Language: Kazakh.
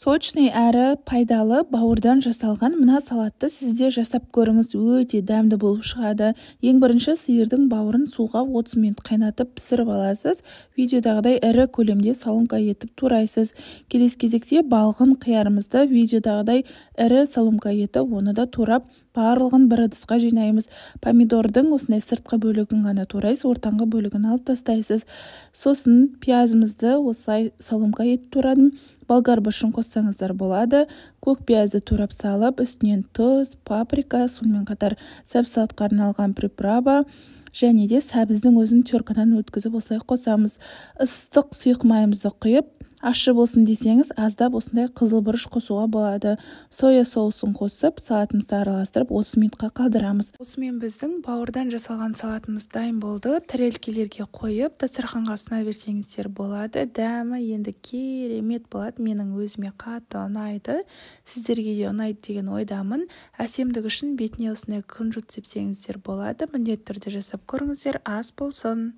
Сочный әрі пайдалы бауырдан жасалған мына салатты сізде жасап көріңіз, өте дәмді болып шығады. Ең бірінші сиырдың бауырын суға 30 минут қайнатып пісіріп аласыз. Видеодағыдай ірі көлемде соломка етіп турайсыз. Келесі кезекте балғын қиярымызды видеодағыдай ірі соломка етіп, оны да турап барлығын бір ыдысқа жинаймыз. Помидордың осындай сыртқы бөлігін ғана турайсыз, ортаңғы бөлігін алып тастайсыз. Сосын пиязымызды осылай соломка етіп турадым. Болгар бұрышын қоссаңыздар болады. Көк пиязды турап салып, үстінен тұз, паприка, сонымен қатар сәбіз-салатқа арналған приправа және де сәбіздің өзін теркадан өткізіп осылай қосамыз. Ыстық сұйық майымызды құйып, ащы болсын десеңіз, аздап осындай қызыл бұрыш қосуға болады. Соя соусын қосып, салатымызды араластырып 30 минутқа қалдырамыз. Осымен біздің бауырдан жасалған салатымыз дайын болды. Тарелкелерге қойып, дастарханға ұсына берсеңіздер болады. Дәмі енді керемет болады. Менің өзіме қатты ұнайды. Сіздерге де ұнайды деген ойдамын. Әсемдік үшін бетіне осындай күнжіт сепсеңіздер болады. Міндетті түрде жасап көріңіздер, ас болсын.